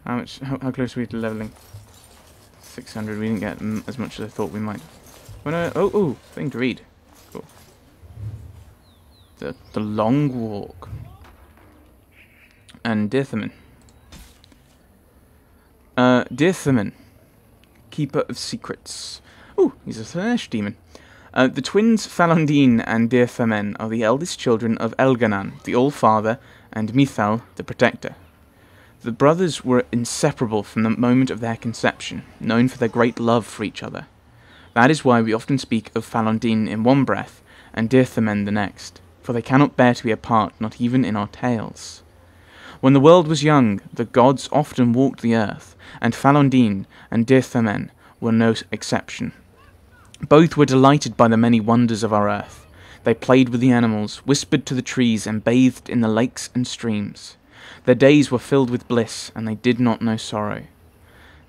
How close are we to leveling? 600. We didn't get as much as I thought we might. Oh, thing to read. Cool. The Long Walk. And Dirthaman. Dirthaman, Keeper of Secrets. Oh, he's a Slanesh demon. The twins Falondine and Dirthamen are the eldest children of Elganan, the All-Father, and Mithal, the Protector. The brothers were inseparable from the moment of their conception, known for their great love for each other. That is why we often speak of Falondine in one breath, and Dirthamen the next, for they cannot bear to be apart, not even in our tales. When the world was young, the gods often walked the earth, and Falondine and Dirthamen were no exception. Both were delighted by the many wonders of our earth. They played with the animals, whispered to the trees, and bathed in the lakes and streams. Their days were filled with bliss, and they did not know sorrow.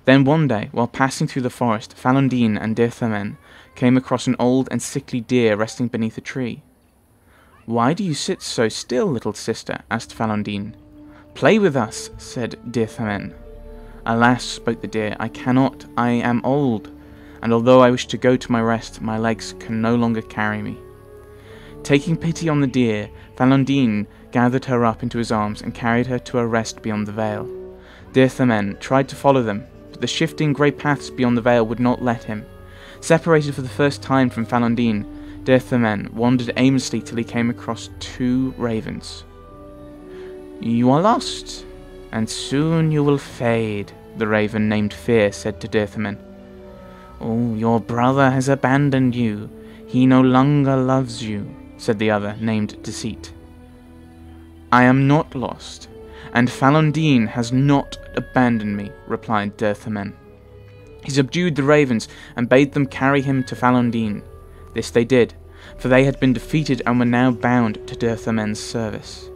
Then one day, while passing through the forest, Falondine and Dirthamen came across an old and sickly deer resting beneath a tree. "Why do you sit so still, little sister?" asked Falondine. "Play with us," said Dirthamen. "Alas," spoke the deer, "I cannot. I am old, and although I wish to go to my rest, my legs can no longer carry me." Taking pity on the deer, Falondine gathered her up into his arms and carried her to a rest beyond the vale. Dirthamen tried to follow them, but the shifting grey paths beyond the vale would not let him. Separated for the first time from Falondine, Dirthamen wandered aimlessly till he came across 2 ravens. "You are lost, and soon you will fade," the raven named Fear said to Dirthamen. "Oh, your brother has abandoned you. He no longer loves you," said the other, named Deceit. "I am not lost, and Falondine has not abandoned me," replied Dirthamen. He subdued the ravens and bade them carry him to Falondine. This they did, for they had been defeated and were now bound to Dirthamen's service.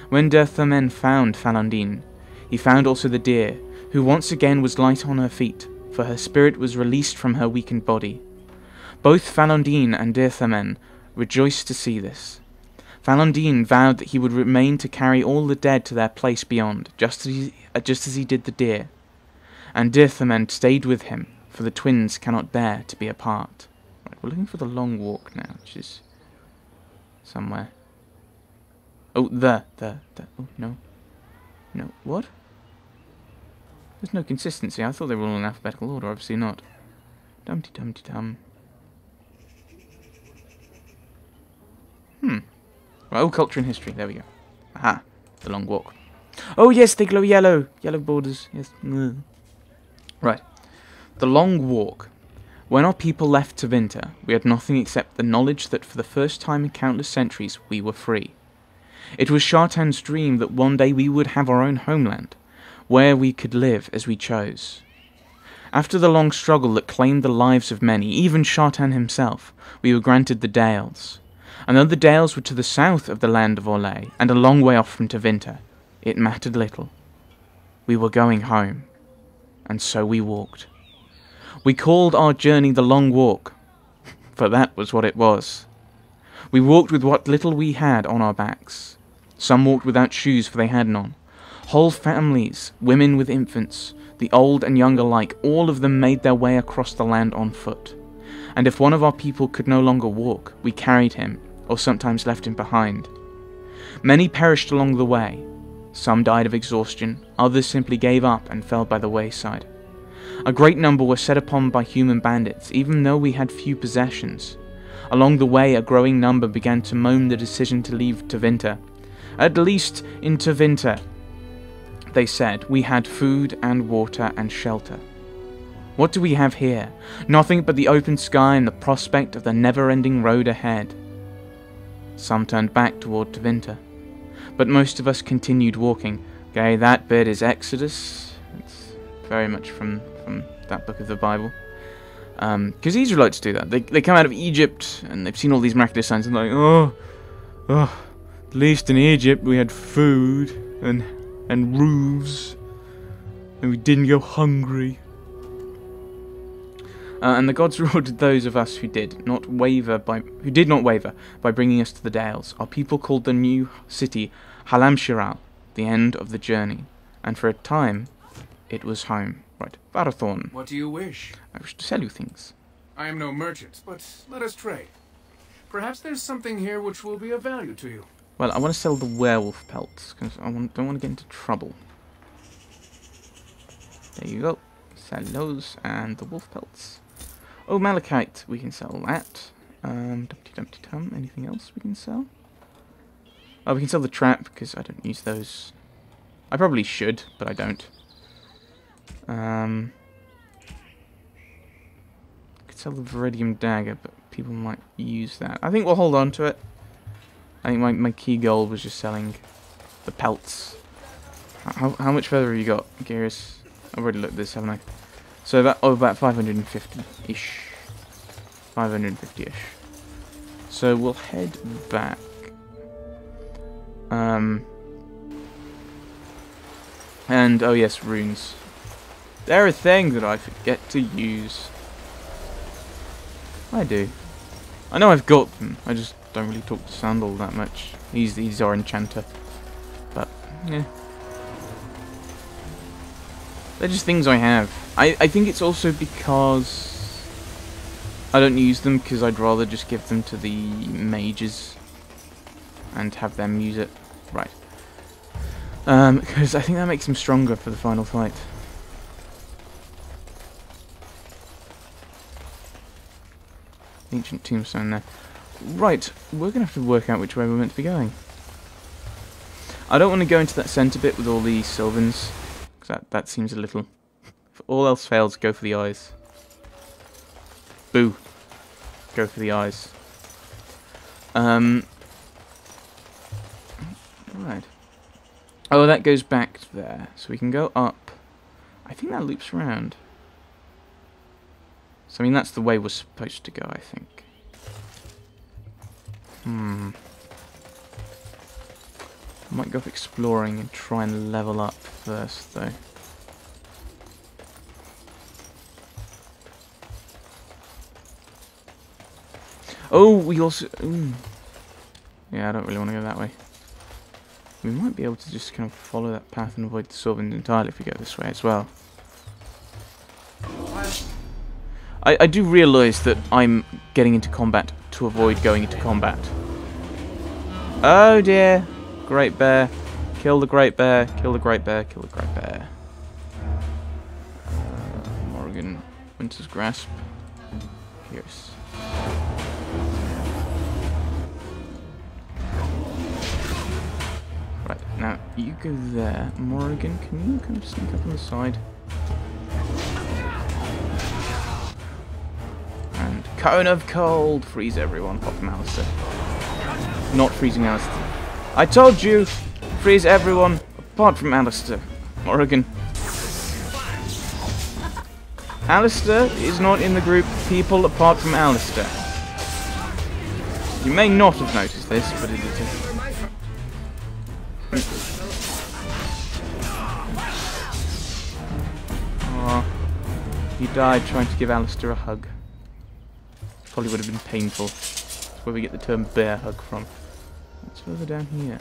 When Dirthamen found Falondine, he found also the deer, who once again was light on her feet, for her spirit was released from her weakened body. Both Falondine and Dirthamen rejoiced to see this. Falondine vowed that he would remain to carry all the dead to their place beyond, just as he did the deer. And Dirthamen stayed with him, for the twins cannot bear to be apart. Right, we're looking for the Long Walk now, which is somewhere. Oh, oh, no. No, what? There's no consistency. I thought they were all in alphabetical order, obviously not. Dum-de-dum-de-dum. Right, oh, culture and history. There we go. Aha, the Long Walk. Oh, yes, they glow yellow. Yellow borders. Yes. Right. The Long Walk. When our people left Tevinter, we had nothing except the knowledge that for the first time in countless centuries, we were free. It was Shartan's dream that one day we would have our own homeland, where we could live as we chose. After the long struggle that claimed the lives of many, even Shartan himself, we were granted the Dales. And though the Dales were to the south of the land of Orlais, and a long way off from Tevinter, it mattered little. We were going home, and so we walked. We called our journey the Long Walk, for that was what it was. We walked with what little we had on our backs. Some walked without shoes, for they had none. Whole families, women with infants, the old and young alike, all of them made their way across the land on foot. And if one of our people could no longer walk, we carried him, or sometimes left him behind. Many perished along the way. Some died of exhaustion, others simply gave up and fell by the wayside. A great number were set upon by human bandits, even though we had few possessions. Along the way, a growing number began to moan the decision to leave Tevinter. At least in Tevinter, they said, we had food and water and shelter. What do we have here? Nothing but the open sky and the prospect of the never-ending road ahead. Some turned back toward Tevinter, but most of us continued walking. Okay, that bit is Exodus. It's very much from that book of the Bible. Because the Israelites do that. They come out of Egypt and they've seen all these miraculous signs and they're like, at least in Egypt we had food and roofs and we didn't go hungry. And the gods rewarded those of us who did not waver by bringing us to the Dales. Our people called the new city Halam Shiral, the end of the journey, and for a time it was home. Right, Barathorn. What do you wish? I wish to sell you things. I am no merchant, but let us trade. Perhaps there's something here which will be of value to you. Well, I want to sell the werewolf pelts, because I don't want to get into trouble. There you go. Sell those, and the wolf pelts. Oh, malachite, we can sell that. Dumpty-dumpty-tum, anything else we can sell? Oh, we can sell the trap, because I don't use those. I probably should, but I don't. Could sell the Viridium dagger, but people might use that. I think we'll hold on to it. I think my key goal was just selling the pelts. How much further have you got, Gears? I've already looked at this, haven't I? So about 550-ish. 550-ish. So we'll head back. And, oh yes, runes. They're a thing that I forget to use. I do. I know I've got them, I just don't really talk to Sandal that much. He's our enchanter. But, yeah. They're just things I have. I think it's also because I don't use them, because I'd rather just give them to the mages and have them use it. Right. Because I think that makes them stronger for the final fight. Ancient tombstone there. Right, we're going to have to work out which way we're meant to be going. I don't want to go into that centre bit with all the Sylvans, because that seems a little... If all else fails, go for the eyes. Boo. Go for the eyes. Right. Oh, that goes back there, so we can go up. I think that loops around. So, I mean, that's the way we're supposed to go, I think. I might go up exploring and try and level up first, though. Oh, we also... Ooh. Yeah, I don't really want to go that way. We might be able to just kind of follow that path and avoid the Sylvans entirely if we go this way as well. I do realise that I'm getting into combat to avoid going into combat. Oh dear! Great bear. Kill the great bear. Kill the great bear. Kill the great bear. Morrigan. Winter's Grasp. Pierce. Right, now you go there. Morrigan, can you kind of sneak up on the side? And Cone of Cold! Freeze everyone, apart from Alistair. Not freezing Alistair. I told you! Freeze everyone, apart from Alistair. Morrigan. Alistair is not in the group people apart from Alistair. You may not have noticed this, but it is... Aww. He died trying to give Alistair a hug. Probably would have been painful. That's where we get the term bear hug from. What's further down here?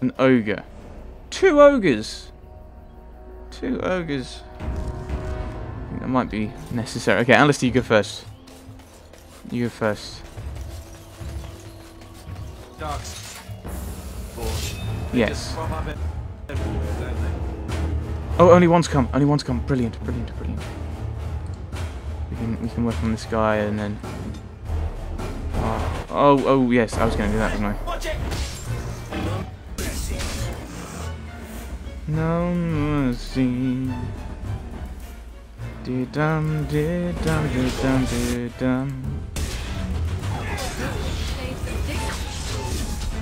An ogre. 2 ogres! 2 ogres. I think that might be necessary. Okay, Alistair, you go first. You go first. Yes. Oh, only one's come. Only one's come. Brilliant, brilliant, brilliant. We can work on this guy and then... Oh, yes, I was going to do that, wasn't I? No mercy. Dee-dum, dee-dum, dee-dum, dee-dum.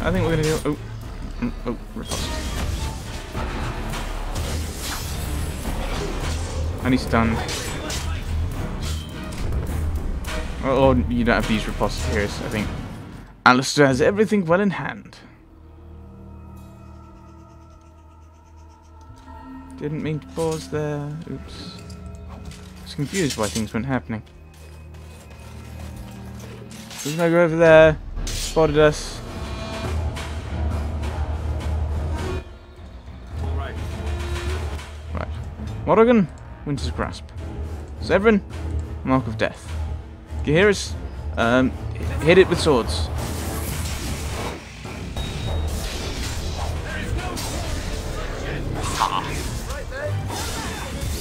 I think we're going to do... Oh, riposte. And he's stunned. Oh, you don't have to use riposte here, I think. Alistair has everything well in hand. Didn't mean to pause there. Oops. I was confused why things weren't happening. There's an ogre over there. Spotted us. Right. Morrigan, Winter's Grasp. Zevran, Mark of Death. Gaheris, hit it with swords.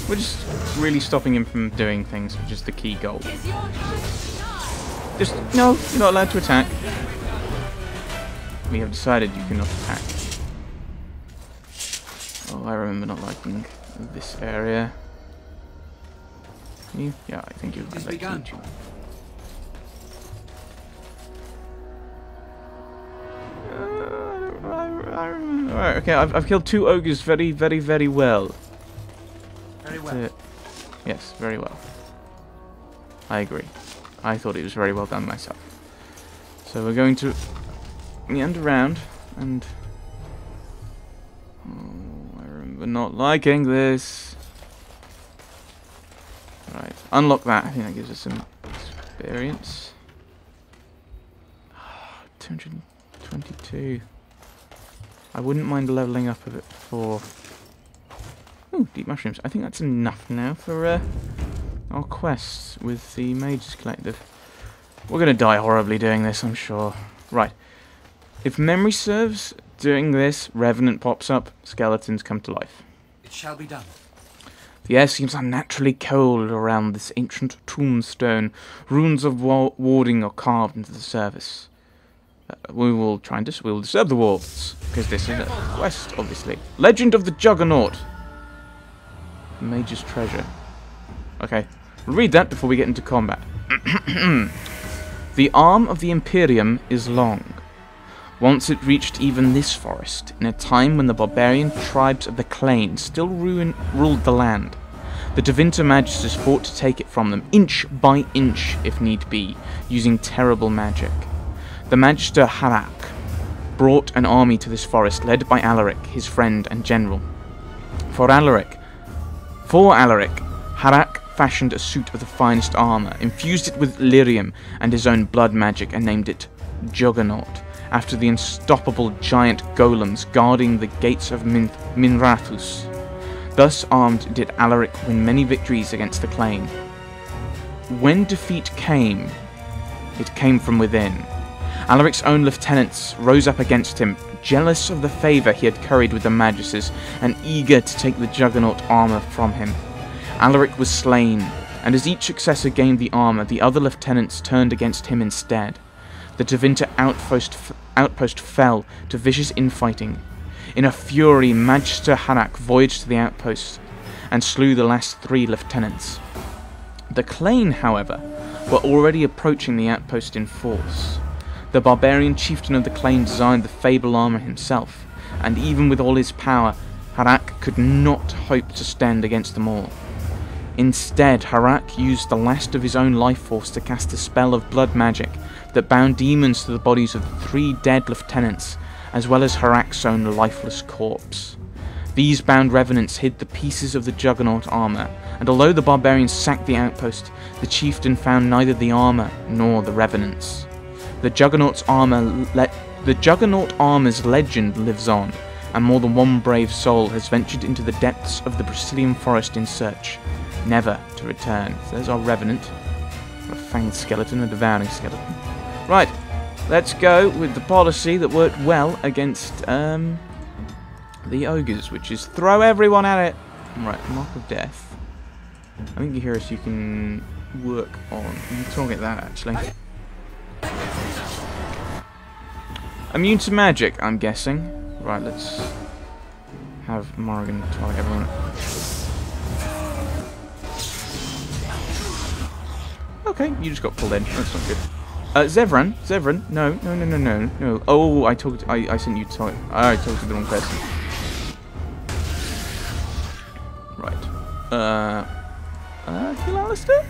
We're just really stopping him from doing things, which is the key goal. Just, no, you're not allowed to attack. We have decided you cannot attack. Oh, I remember not liking this area. You? Yeah, I think you. I'd like to eat you. Alright, okay, I've killed 2 ogres very, very, very well. Very well. Yes, very well. I agree. I thought it was very well done myself. So we're going to meander around and... Oh, I remember not liking this. Right, unlock that. I think that gives us some experience. 222. I wouldn't mind leveling up a bit for... Ooh, deep mushrooms. I think that's enough now for our quests with the Mages Collective. We're going to die horribly doing this, I'm sure. Right. If memory serves, doing this, Revenant pops up, skeletons come to life. It shall be done. The air seems unnaturally cold around this ancient tombstone. Runes of warding are carved into the surface. We will try and we'll disturb the walls, because this is a quest, obviously. Legend of the Juggernaut. Mage's Treasure. Okay, we'll read that before we get into combat. The arm of the Imperium is long. Once it reached even this forest, in a time when the barbarian tribes of the Clane still ruled the land. The Tevinter Magisters fought to take it from them, inch by inch, if need be, using terrible magic. The Magister Harak brought an army to this forest, led by Alaric, his friend and general. For Alaric, Harak fashioned a suit of the finest armour, infused it with lyrium and his own blood magic, and named it Juggernaut, after the unstoppable giant golems guarding the gates of Minrathus. Thus armed did Alaric win many victories against the Clane. When defeat came, it came from within. Alaric's own lieutenants rose up against him, jealous of the favour he had curried with the Magisters, and eager to take the Juggernaut armour from him. Alaric was slain, and as each successor gained the armour, the other lieutenants turned against him instead. The Tevinter outpost fell to vicious infighting. In a fury, Magister Harak voyaged to the outpost and slew the last 3 lieutenants. The Clane, however, were already approaching the outpost in force. The barbarian chieftain of the Clane designed the Fable armour himself, and even with all his power, Harak could not hope to stand against them all. Instead, Harak used the last of his own life force to cast a spell of blood magic that bound demons to the bodies of the 3 dead lieutenants, as well as Harak's own lifeless corpse. These bound revenants hid the pieces of the Juggernaut armour, and although the barbarians sacked the outpost, the chieftain found neither the armour nor the revenants. The Juggernaut armour's legend lives on, and more than one brave soul has ventured into the depths of the Brazilian forest in search, never to return. So there's our revenant, a fanged skeleton, a devouring skeleton. Right, let's go with the policy that worked well against the ogres, which is throw everyone at it. Right, Mark of Death. I think Gaheris you can work on. You can target that actually. Immune to magic, I'm guessing. Right, let's have Morrigan target everyone. Okay, you just got pulled in. That's not good. Zevran, no. Oh, I sent you to target. I talked to the wrong person. Right. Kill Alistair?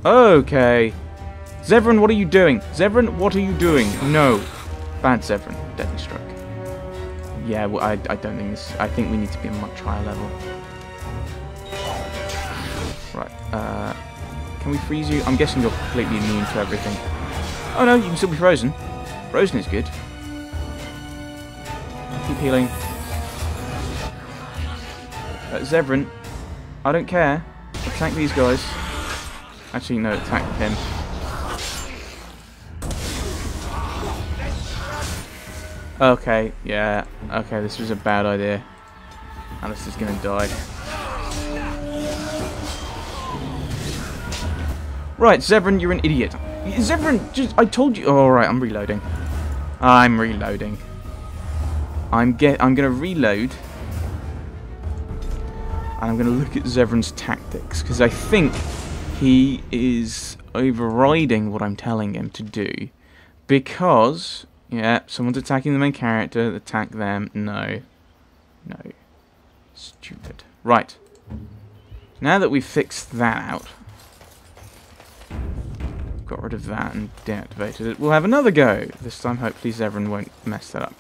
Okay. Zevran, what are you doing? Zevran, what are you doing? No. Bad Zevran. Deadly Stroke. Yeah, well, I don't think this... I think we need to be a much higher level. Right, can we freeze you? I'm guessing you're completely immune to everything. Oh no, you can still be frozen. Frozen is good. Keep healing. Zevran, I don't care. Attack these guys. Actually, no, attack him. Okay, yeah. Okay, this was a bad idea. Alice is gonna die. Right, Zevran, you're an idiot. Zevran, just... I told you... Oh, alright, I'm reloading. I'm reloading. I'm gonna reload. And I'm gonna look at Zevran's tactics. Because I think he is overriding what I'm telling him to do. Because... Yeah, someone's attacking the main character. Attack them. No. No. Stupid. Right. Now that we've fixed that out, got rid of that and deactivated it, we'll have another go. This time, hopefully, Zevran won't mess that up.